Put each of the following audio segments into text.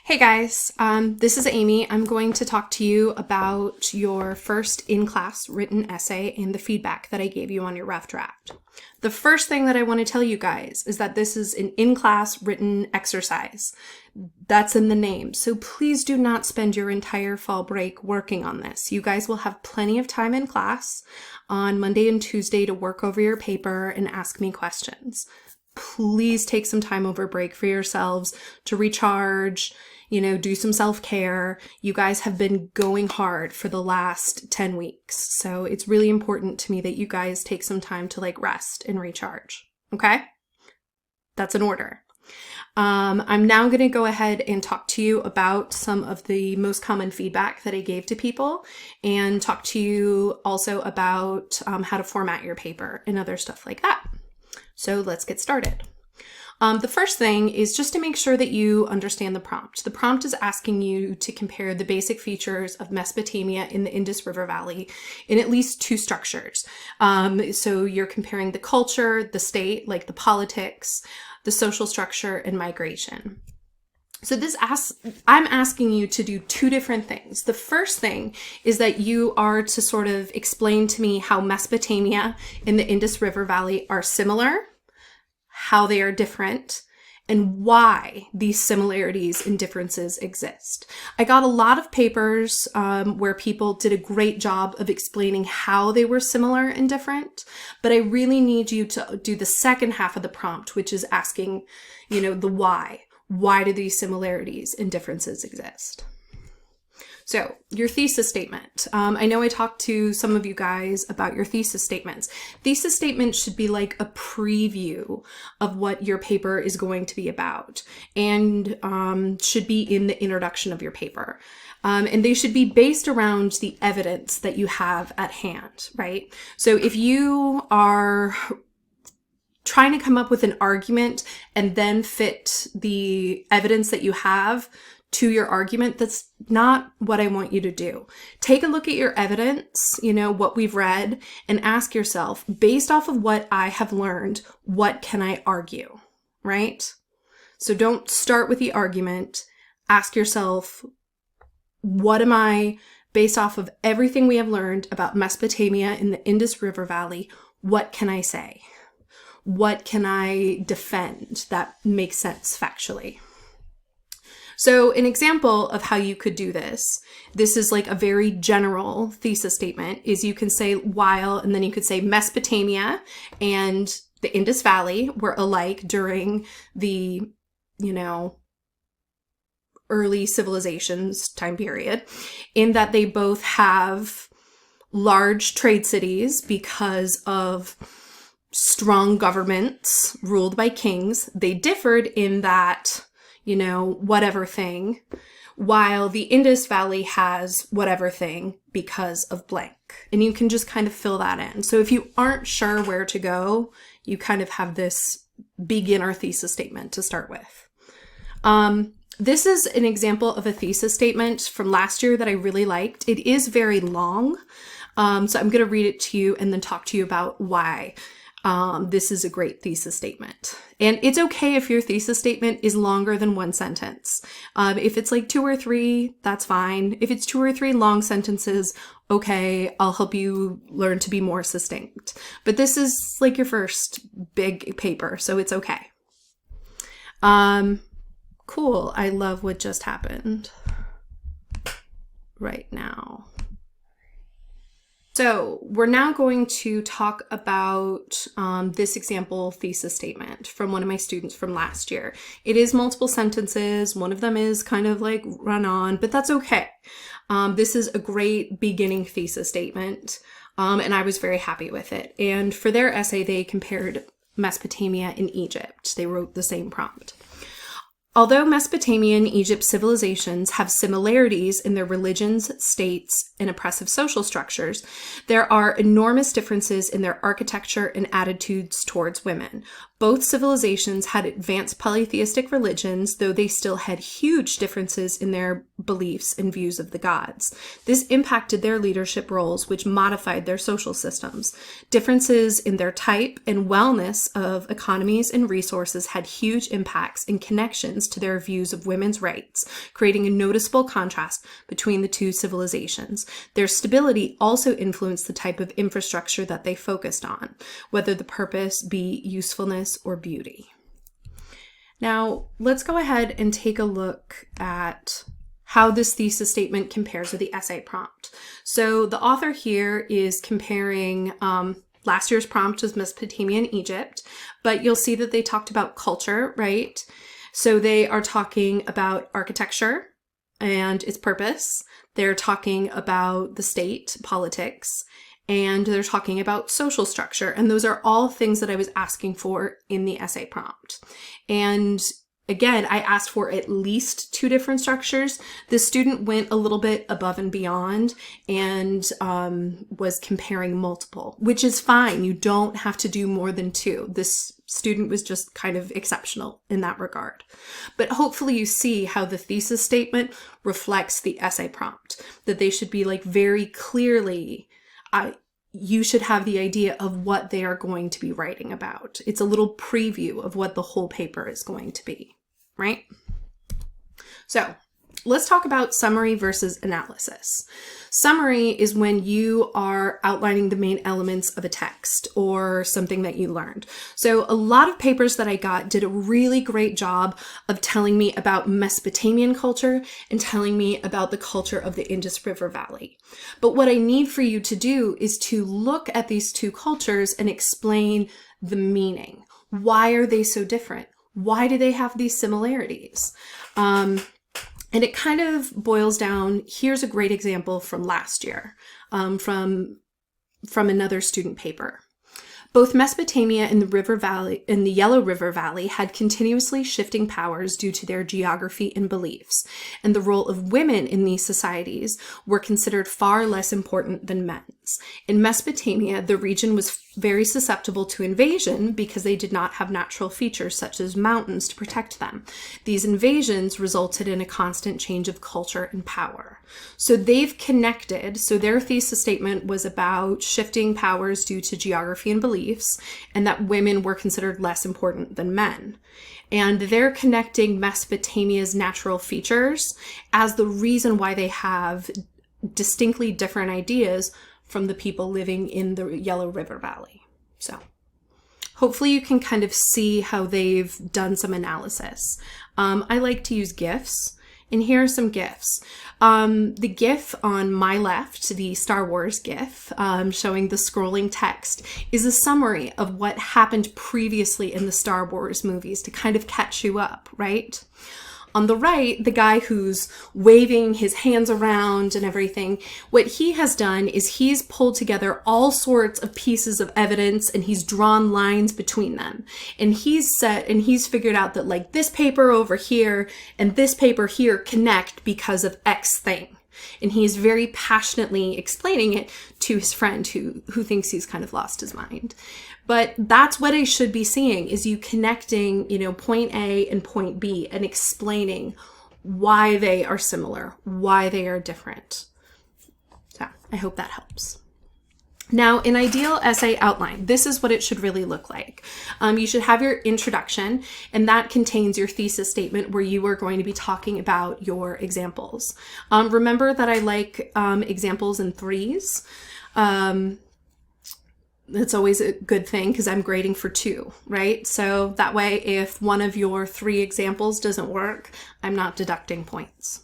Hey guys, this is Amy. I'm going to talk to you about your first in-class written essay and the feedback that I gave you on your rough draft. The first thing that I want to tell you guys is that this is an in-class written exercise. That's in the name. So please do not spend your entire fall break working on this. You guys will have plenty of time in class on Monday and Tuesday to work over your paper and ask me questions. Please take some time over break for yourselves to recharge, do some self-care. You guys have been going hard for the last 10 weeks. So it's really important to me that you guys take some time to rest and recharge. Okay? That's an order. I'm now going to go ahead and talk to you about some of the most common feedback that I gave to people and talk to you also about how to format your paper and other stuff like that. So let's get started. The first thing is just to make sure that you understand the prompt. The prompt is asking you to compare the basic features of Mesopotamia in the Indus River Valley in at least two structures. So you're comparing the culture, the state, like the politics, the social structure, and migration. So I'm asking you to do two different things. The first thing is that you are to sort of explain to me how Mesopotamia and the Indus River Valley are similar, how they are different, and why these similarities and differences exist. I got a lot of papers where people did a great job of explaining how they were similar and different, but I really need you to do the second half of the prompt, which is asking, the why. Why do these similarities and differences exist? So your thesis statement. I know I talked to some of you guys about your thesis statements. Thesis statements should be like a preview of what your paper is going to be about and should be in the introduction of your paper. And they should be based around the evidence that you have at hand, right? So if you are trying to come up with an argument and then fit the evidence that you have to your argument, that's not what I want you to do. Take a look at your evidence, what we've read, and ask yourself, based off of what I have learned, what can I argue, right? So don't start with the argument. Ask yourself, what am I, based off of everything we have learned about Mesopotamia in the Indus River Valley, what can I say? What can I defend that makes sense factually? So an example of how you could do this is like a very general thesis statement, is you can say while, and then you could say Mesopotamia and the Indus Valley were alike during the, early civilizations time period, in that they both have large trade cities because of strong governments ruled by kings. They differed in that, whatever thing, while the Indus Valley has whatever thing because of blank. And you can just kind of fill that in. So if you aren't sure where to go, you kind of have this beginner thesis statement to start with. This is an example of a thesis statement from last year that I really liked. It is very long. So I'm going to read it to you and then talk to you about why this is a great thesis statement. And it's okay if your thesis statement is longer than one sentence. If it's like 2 or 3, that's fine. If it's 2 or 3 long sentences, okay, I'll help you learn to be more succinct. But this is like your first big paper, so it's okay. Cool. I love what just happened right now. So we're now going to talk about this example thesis statement from one of my students from last year. It is multiple sentences. One of them is kind of like run on, but that's okay. This is a great beginning thesis statement, and I was very happy with it. And for their essay, they compared Mesopotamia and Egypt. They wrote the same prompt. Although Mesopotamia and Egypt civilizations have similarities in their religions, states, and oppressive social structures, there are enormous differences in their architecture and attitudes towards women. Both civilizations had advanced polytheistic religions, though they still had huge differences in their beliefs and views of the gods. This impacted their leadership roles, which modified their social systems. Differences in their type and wellness of economies and resources had huge impacts and connections civilizations to their views of women's rights, creating a noticeable contrast between the two civilizations. Their stability also influenced the type of infrastructure that they focused on, whether the purpose be usefulness or beauty. Now, let's go ahead and take a look at how this thesis statement compares with the essay prompt. So the author here is comparing last year's prompt was Mesopotamia and Egypt, but you'll see that they talked about culture, right? So they are talking about architecture and its purpose. They're talking about the state, politics, and they're talking about social structure. And those are all things that I was asking for in the essay prompt. And again, I asked for at least 2 different structures. The student went a little bit above and beyond and was comparing multiple, which is fine. You don't have to do more than 2. This student was just kind of exceptional in that regard. But hopefully you see how the thesis statement reflects the essay prompt, that they should be like very clearly, you should have the idea of what they are going to be writing about. It's a little preview of what the whole paper is going to be, right? So let's talk about summary versus analysis. Summary is when you are outlining the main elements of a text or something that you learned. So a lot of papers that I got did a really great job of telling me about Mesopotamian culture and telling me about the culture of the Indus River Valley. But what I need for you to do is to look at these 2 cultures and explain the meaning. Why are they so different? Why do they have these similarities? And it kind of boils down, here's a great example from last year, from another student paper. Both Mesopotamia and the Yellow River Valley had continuously shifting powers due to their geography and beliefs, and the role of women in these societies were considered far less important than men's. In Mesopotamia, the region was very susceptible to invasion because they did not have natural features such as mountains to protect them. These invasions resulted in a constant change of culture and power. So they've connected, so their thesis statement was about shifting powers due to geography and beliefs, and that women were considered less important than men. And they're connecting Mesopotamia's natural features as the reason why they have distinctly different ideas from the people living in the Yellow River Valley. So hopefully you can kind of see how they've done some analysis. I like to use GIFs, and here are some GIFs. The GIF on my left, the Star Wars GIF, showing the scrolling text, is a summary of what happened previously in the Star Wars movies to kind of catch you up, right? On the right, the guy who's waving his hands around and everything, what he has done is he's pulled together all sorts of pieces of evidence and he's drawn lines between them. And he's figured out that like this paper over here and this paper here connect because of X thing. And he is very passionately explaining it to his friend who thinks he's kind of lost his mind. But that's what I should be seeing, is you connecting, point A and point B and explaining why they are similar, why they are different. So I hope that helps. Now, an ideal essay outline, this is what it should really look like. You should have your introduction, and that contains your thesis statement where you are going to be talking about your examples. Remember that I like examples in 3s. That's always a good thing because I'm grading for 2, right? So that way, if one of your 3 examples doesn't work, I'm not deducting points.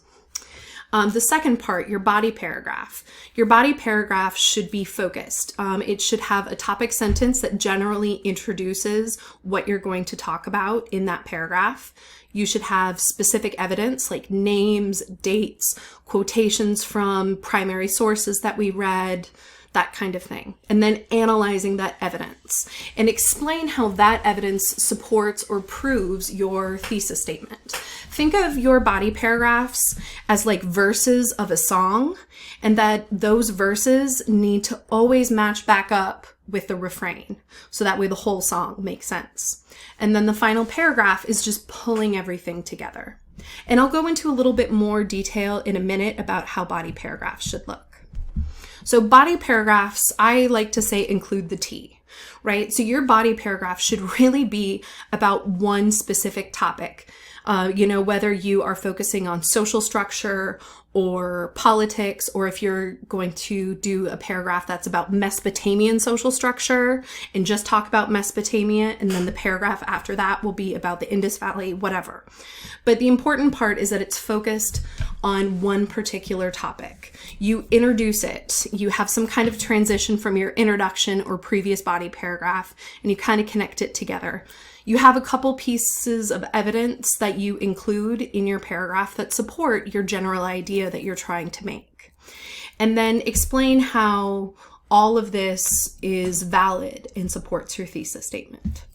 The second part, your body paragraph. Your body paragraph should be focused. It should have a topic sentence that generally introduces what you're going to talk about in that paragraph. You should have specific evidence like names, dates, quotations from primary sources that we read, that kind of thing. And then analyzing that evidence and explain how that evidence supports or proves your thesis statement. Think of your body paragraphs as like verses of a song, and that those verses need to always match back up with the refrain. So that way the whole song makes sense. And then the final paragraph is just pulling everything together. And I'll go into a little bit more detail in a minute about how body paragraphs should look. So body paragraphs, I like to say, include the T, right? So your body paragraph should really be about one specific topic. Whether you are focusing on social structure or politics, or if you're going to do a paragraph that's about Mesopotamian social structure and just talk about Mesopotamia, and then the paragraph after that will be about the Indus Valley, whatever. But the important part is that it's focused on one particular topic. You introduce it, you have some kind of transition from your introduction or previous body paragraph, and you kind of connect it together. You have a couple pieces of evidence that you include in your paragraph that support your general idea that you're trying to make. And then explain how all of this is valid and supports your thesis statement.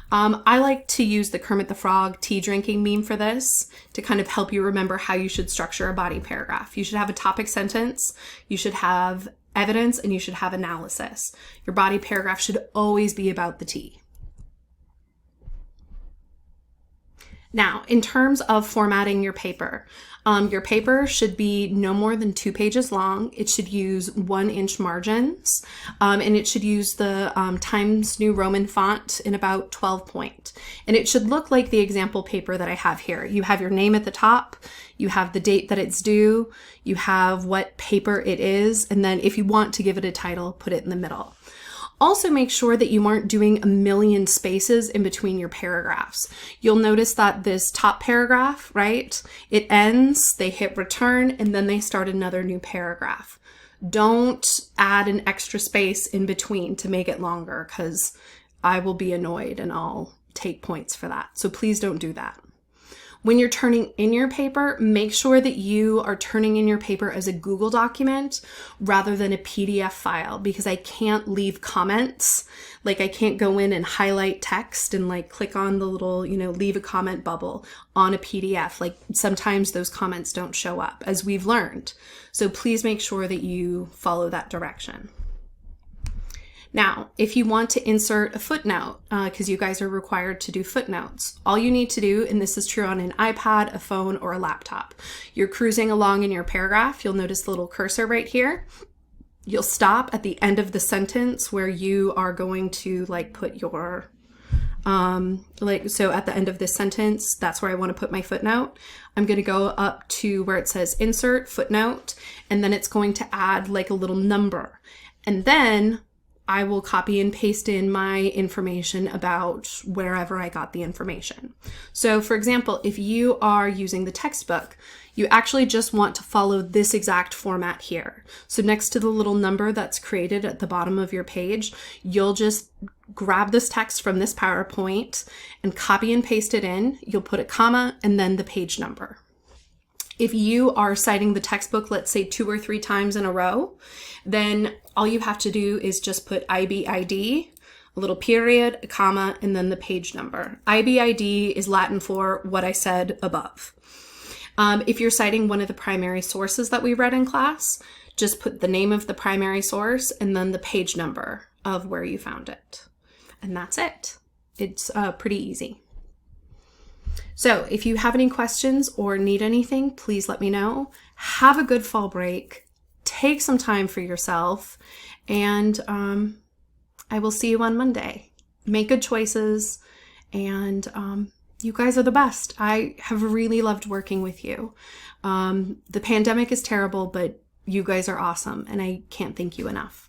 I like to use the Kermit the Frog tea drinking meme for this to kind of help you remember how you should structure a body paragraph. You should have a topic sentence, you should have evidence, and you should have analysis. Your body paragraph should always be about the tea. Now, in terms of formatting your paper should be no more than 2 pages long. It should use 1-inch margins, and it should use the Times New Roman font in about 12 point. And it should look like the example paper that I have here. You have your name at the top, you have the date that it's due, you have what paper it is, and then if you want to give it a title, put it in the middle. Also make sure that you aren't doing a million spaces in between your paragraphs. You'll notice that this top paragraph, right, it ends, they hit return, and then they start another new paragraph. Don't add an extra space in between to make it longer, because I will be annoyed and I'll take points for that. So please don't do that. When you're turning in your paper, make sure that you are turning in your paper as a Google document rather than a PDF file, because I can't leave comments. Like I can't go in and highlight text and like click on the little, leave a comment bubble on a PDF. Like sometimes those comments don't show up, as we've learned. So please make sure that you follow that direction. Now, if you want to insert a footnote, because you guys are required to do footnotes, all you need to do, and this is true on an iPad, a phone, or a laptop, you're cruising along in your paragraph, you'll notice the little cursor right here. You'll stop at the end of the sentence where you are going to put your, so at the end of this sentence, that's where I want to put my footnote. I'm going to go up to where it says insert footnote, and then it's going to add like a little number. And then I will copy and paste in my information about wherever I got the information. So for example, if you are using the textbook, you actually just want to follow this exact format here. So next to the little number that's created at the bottom of your page, you'll just grab this text from this PowerPoint and copy and paste it in. You'll put a comma and then the page number. If you are citing the textbook, let's say 2 or 3 times in a row, then all you have to do is just put IBID, a little period, a comma, and then the page number. IBID is Latin for what I said above. If you're citing one of the primary sources that we read in class, just put the name of the primary source and then the page number of where you found it. And that's it. It's pretty easy. So if you have any questions or need anything, please let me know. Have a good fall break. Take some time for yourself, and I will see you on Monday. Make good choices, and you guys are the best. I have really loved working with you. The pandemic is terrible, but you guys are awesome, and I can't thank you enough.